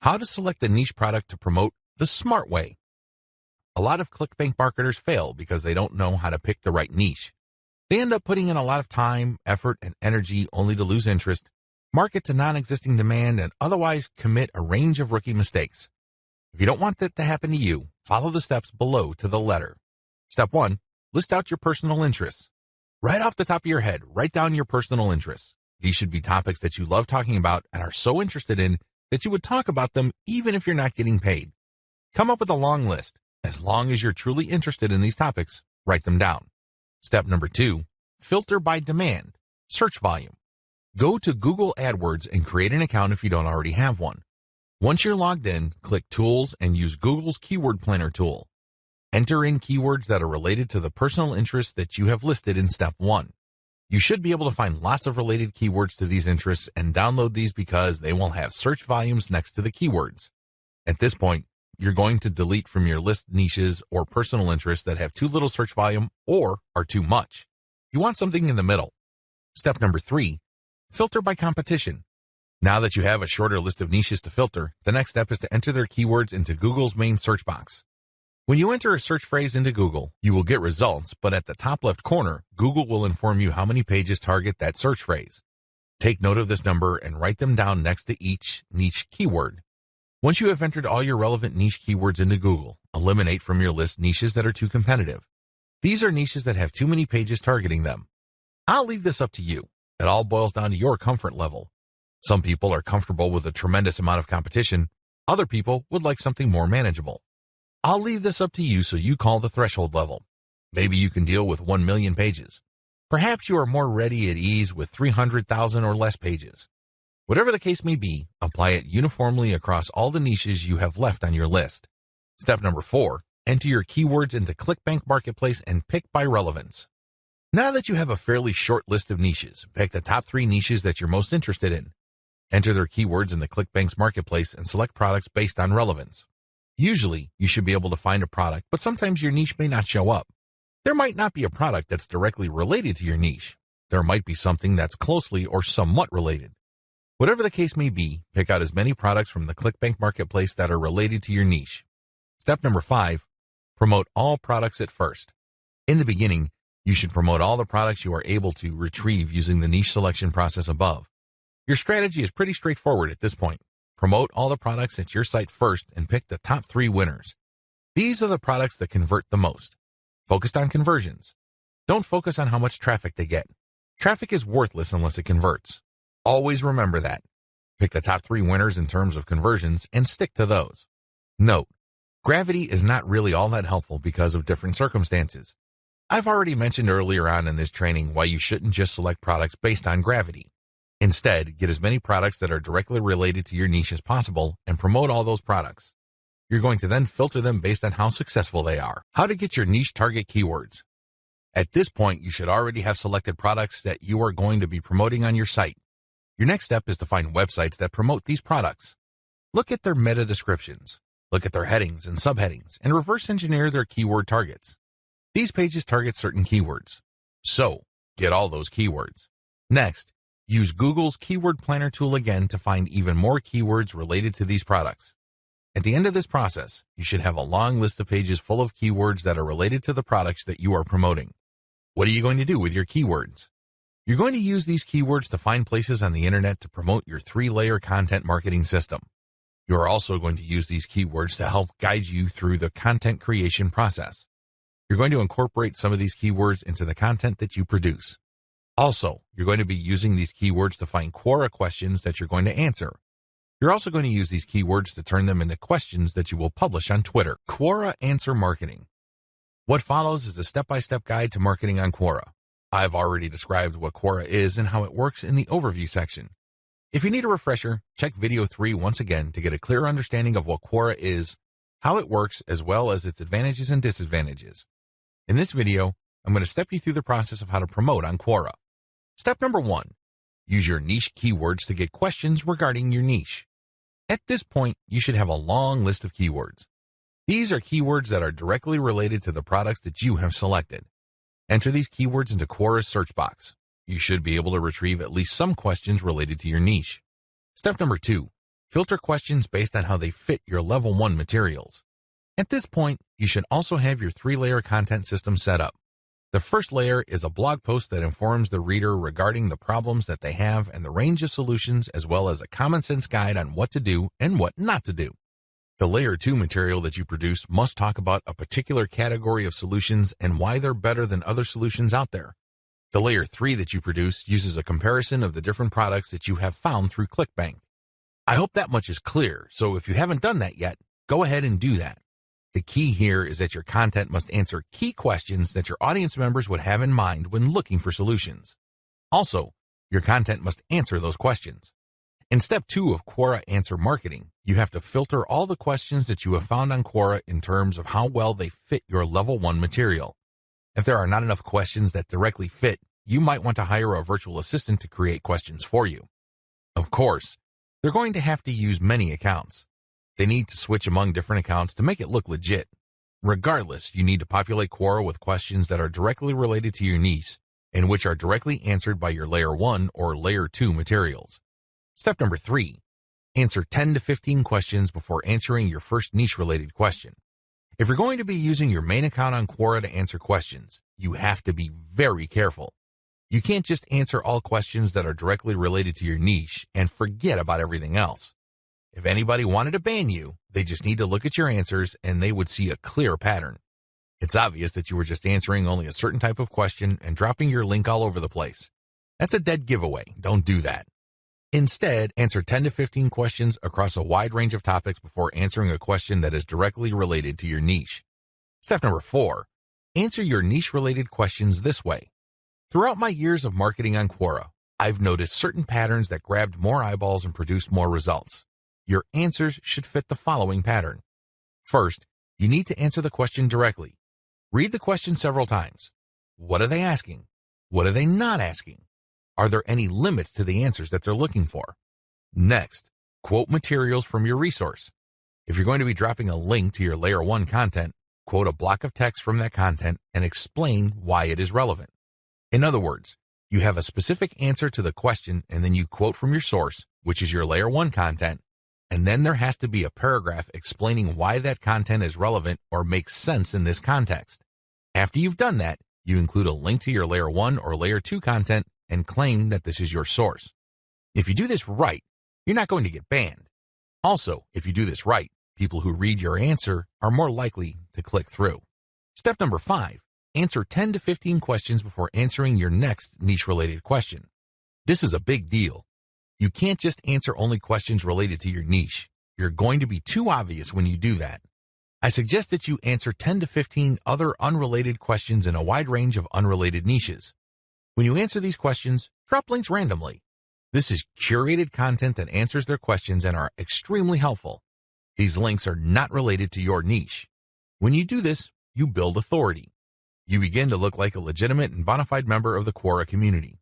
How to select a niche product to promote the smart way. A lot of ClickBank marketers fail because they don't know how to pick the right niche. They end up putting in a lot of time, effort, and energy only to lose interest, market to non-existing demand, and otherwise commit a range of rookie mistakes. If you don't want that to happen to you, follow the steps below to the letter. Step 1. List out your personal interests. Right off the top of your head, write down your personal interests. These should be topics that you love talking about and are so interested in that you would talk about them even if you're not getting paid. Come up with a long list. As long as you're truly interested in these topics, write them down. Step number 2, filter by demand, search volume. Go to Google AdWords and create an account if you don't already have one. Once you're logged in, click Tools and use Google's Keyword Planner tool. Enter in keywords that are related to the personal interests that you have listed in Step 1. You should be able to find lots of related keywords to these interests and download these because they will have search volumes next to the keywords. At this point, you're going to delete from your list niches or personal interests that have too little search volume or are too much. You want something in the middle. Step number 3, filter by competition. Now that you have a shorter list of niches to filter, the next step is to enter their keywords into Google's main search box. When you enter a search phrase into Google, you will get results, but at the top left corner, Google will inform you how many pages target that search phrase. Take note of this number and write them down next to each niche keyword. Once you have entered all your relevant niche keywords into Google, eliminate from your list niches that are too competitive. These are niches that have too many pages targeting them. I'll leave this up to you. It all boils down to your comfort level. Some people are comfortable with a tremendous amount of competition. Other people would like something more manageable. I'll leave this up to you so you call the threshold level. Maybe you can deal with 1 million pages. Perhaps you are more ready at ease with 300,000 or less pages. Whatever the case may be, apply it uniformly across all the niches you have left on your list. Step number 4, enter your keywords into ClickBank Marketplace and pick by relevance. Now that you have a fairly short list of niches, pick the top 3 niches that you're most interested in. Enter their keywords into ClickBank's Marketplace and select products based on relevance. Usually, you should be able to find a product, but sometimes your niche may not show up. There might not be a product that's directly related to your niche. There might be something that's closely or somewhat related. Whatever the case may be, pick out as many products from the ClickBank Marketplace that are related to your niche. Step number 5, promote all products at first. In the beginning, you should promote all the products you are able to retrieve using the niche selection process above. Your strategy is pretty straightforward at this point. Promote all the products at your site first and pick the top 3 winners. These are the products that convert the most. Focused on conversions. Don't focus on how much traffic they get. Traffic is worthless unless it converts. Always remember that. Pick the top 3 winners in terms of conversions and stick to those. Note, gravity is not really all that helpful because of different circumstances. I've already mentioned earlier on in this training why you shouldn't just select products based on gravity. Instead, get as many products that are directly related to your niche as possible and promote all those products. You're going to then filter them based on how successful they are. How to get your niche target keywords. At this point, you should already have selected products that you are going to be promoting on your site. Your next step is to find websites that promote these products. Look at their meta descriptions. Look at their headings and subheadings and reverse engineer their keyword targets. These pages target certain keywords. So, get all those keywords. Next, use Google's Keyword Planner tool again to find even more keywords related to these products. At the end of this process, you should have a long list of pages full of keywords that are related to the products that you are promoting. What are you going to do with your keywords? You're going to use these keywords to find places on the internet to promote your 3-layer content marketing system. You are also going to use these keywords to help guide you through the content creation process. You're going to incorporate some of these keywords into the content that you produce. Also, you're going to be using these keywords to find Quora questions that you're going to answer. You're also going to use these keywords to turn them into questions that you will publish on Twitter. Quora Answer Marketing. What follows is a step-by-step guide to marketing on Quora. I've already described what Quora is and how it works in the overview section. If you need a refresher, check video 3 once again to get a clear understanding of what Quora is, how it works, as well as its advantages and disadvantages. In this video, I'm going to step you through the process of how to promote on Quora. Step number 1, use your niche keywords to get questions regarding your niche. At this point, you should have a long list of keywords. These are keywords that are directly related to the products that you have selected. Enter these keywords into Quora's search box. You should be able to retrieve at least some questions related to your niche. Step number 2, Filter questions based on how they fit your level 1 materials. At this point, you should also have your 3-layer content system set up. The first layer is a blog post that informs the reader regarding the problems that they have and the range of solutions, as well as a common sense guide on what to do and what not to do. The layer 2 material that you produce must talk about a particular category of solutions and why they're better than other solutions out there. The layer 3 that you produce uses a comparison of the different products that you have found through ClickBank. I hope that much is clear, so if you haven't done that yet, go ahead and do that. The key here is that your content must answer key questions that your audience members would have in mind when looking for solutions. Also, your content must answer those questions. In step 2 of Quora Answer Marketing, you have to filter all the questions that you have found on Quora in terms of how well they fit your level 1 material. If there are not enough questions that directly fit, you might want to hire a virtual assistant to create questions for you. Of course, they're going to have to use many accounts. They need to switch among different accounts to make it look legit. Regardless, you need to populate Quora with questions that are directly related to your niche and which are directly answered by your layer 1 or layer 2 materials. Step number 3, answer 10 to 15 questions before answering your first niche-related question. If you're going to be using your main account on Quora to answer questions, you have to be very careful. You can't just answer all questions that are directly related to your niche and forget about everything else. If anybody wanted to ban you, they just need to look at your answers and they would see a clear pattern. It's obvious that you were just answering only a certain type of question and dropping your link all over the place. That's a dead giveaway. Don't do that. Instead, answer 10 to 15 questions across a wide range of topics before answering a question that is directly related to your niche. Step number 4, answer your niche-related questions this way. Throughout my years of marketing on Quora, I've noticed certain patterns that grabbed more eyeballs and produced more results. Your answers should fit the following pattern. First, you need to answer the question directly. Read the question several times. What are they asking? What are they not asking? Are there any limits to the answers that they're looking for? Next, quote materials from your resource. If you're going to be dropping a link to your layer 1 content, quote a block of text from that content and explain why it is relevant. In other words, you have a specific answer to the question and then you quote from your source, which is your layer 1 content, and then there has to be a paragraph explaining why that content is relevant or makes sense in this context. After you've done that, you include a link to your layer 1 or layer 2 content and claim that this is your source. If you do this right, you're not going to get banned. Also, if you do this right, people who read your answer are more likely to click through. Step number 5, answer 10 to 15 questions before answering your next niche-related question. This is a big deal. You can't just answer only questions related to your niche. You're going to be too obvious when you do that. I suggest that you answer 10 to 15 other unrelated questions in a wide range of unrelated niches. When you answer these questions, drop links randomly. This is curated content that answers their questions and are extremely helpful. These links are not related to your niche. When you do this, you build authority. You begin to look like a legitimate and bona fide member of the Quora community.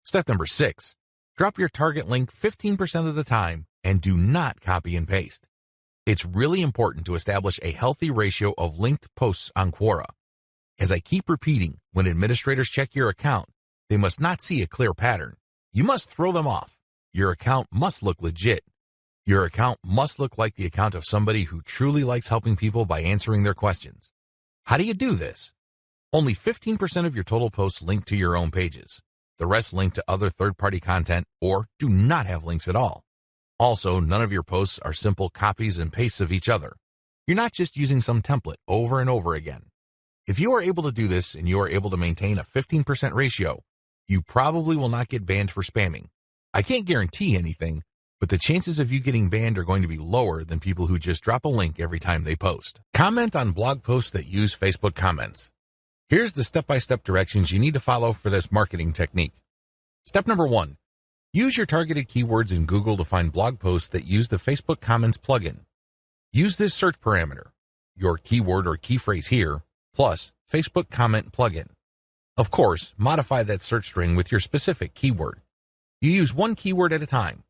Step number 6, drop your target link 15% of the time and do not copy and paste. It's really important to establish a healthy ratio of linked posts on Quora. As I keep repeating, when administrators check your account, they must not see a clear pattern. You must throw them off. Your account must look legit. Your account must look like the account of somebody who truly likes helping people by answering their questions. How do you do this? Only 15% of your total posts link to your own pages. The rest link to other third-party content or do not have links at all. Also, none of your posts are simple copies and pastes of each other. You're not just using some template over and over again. If you are able to do this and you are able to maintain a 15% ratio, you probably will not get banned for spamming. I can't guarantee anything, but the chances of you getting banned are going to be lower than people who just drop a link every time they post. Comment on blog posts that use Facebook comments. Here's the step-by-step directions you need to follow for this marketing technique. Step number 1, use your targeted keywords in Google to find blog posts that use the Facebook Comments plugin. Use this search parameter, your keyword or key phrase here, plus Facebook Comment plugin. Of course, modify that search string with your specific keyword. You use one keyword at a time.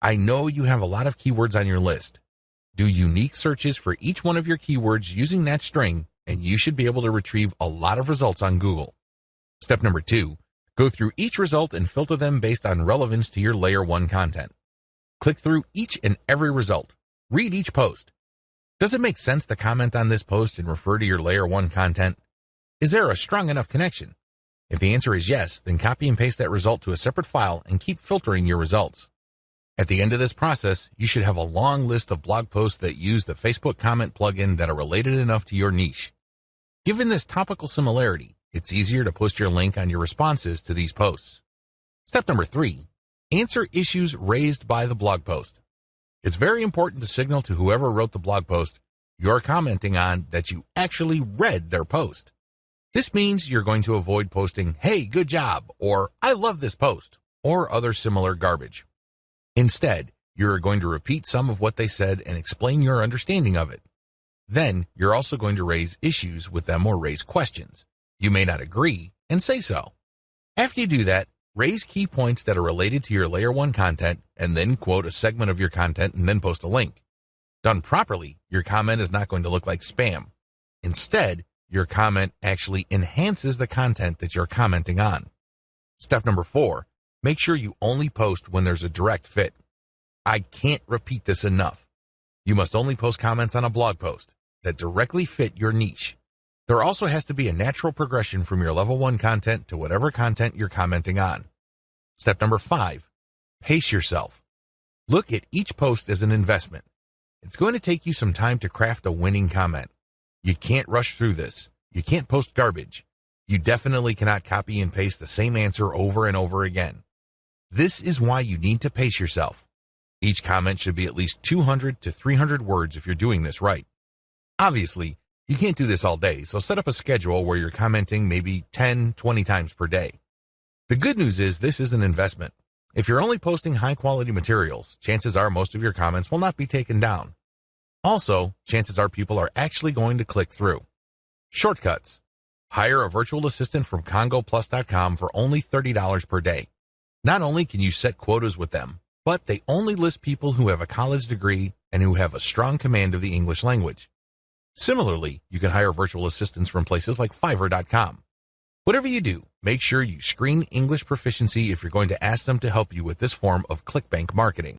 I know you have a lot of keywords on your list. Do unique searches for each one of your keywords using that string, and you should be able to retrieve a lot of results on Google. Step number 2, go through each result and filter them based on relevance to your layer 1 content. Click through each and every result. Read each post. Does it make sense to comment on this post and refer to your Layer 1 content? Is there a strong enough connection? If the answer is yes, then copy and paste that result to a separate file and keep filtering your results. At the end of this process, you should have a long list of blog posts that use the Facebook comment plugin that are related enough to your niche. Given this topical similarity, it's easier to post your link on your responses to these posts. Step number 3, answer issues raised by the blog post. It's very important to signal to whoever wrote the blog post you're commenting on that you actually read their post. This means you're going to avoid posting, "Hey, good job," or "I love this post," or other similar garbage. Instead, you're going to repeat some of what they said and explain your understanding of it. Then, you're also going to raise issues with them or raise questions. You may not agree, and say so. After you do that, raise key points that are related to your Layer 1 content, and then quote a segment of your content and then post a link. Done properly, your comment is not going to look like spam. Instead, your comment actually enhances the content that you're commenting on. Step number 4, make sure you only post when there's a direct fit. I can't repeat this enough. You must only post comments on a blog post that directly fit your niche. There also has to be a natural progression from your level 1 content to whatever content you're commenting on. Step number 5, pace yourself. Look at each post as an investment. It's going to take you some time to craft a winning comment. You can't rush through this. You can't post garbage. You definitely cannot copy and paste the same answer over and over again. This is why you need to pace yourself. Each comment should be at least 200 to 300 words if you're doing this right. Obviously, you can't do this all day, so set up a schedule where you're commenting maybe 10, 20 times per day. The good news is this is an investment. If you're only posting high-quality materials, chances are most of your comments will not be taken down. Also, chances are people are actually going to click through. Shortcuts. Hire a virtual assistant from CongoPlus.com for only $30 per day. Not only can you set quotas with them, but they only list people who have a college degree and who have a strong command of the English language. Similarly, you can hire virtual assistants from places like Fiverr.com. Whatever you do, make sure you screen English proficiency if you're going to ask them to help you with this form of ClickBank marketing.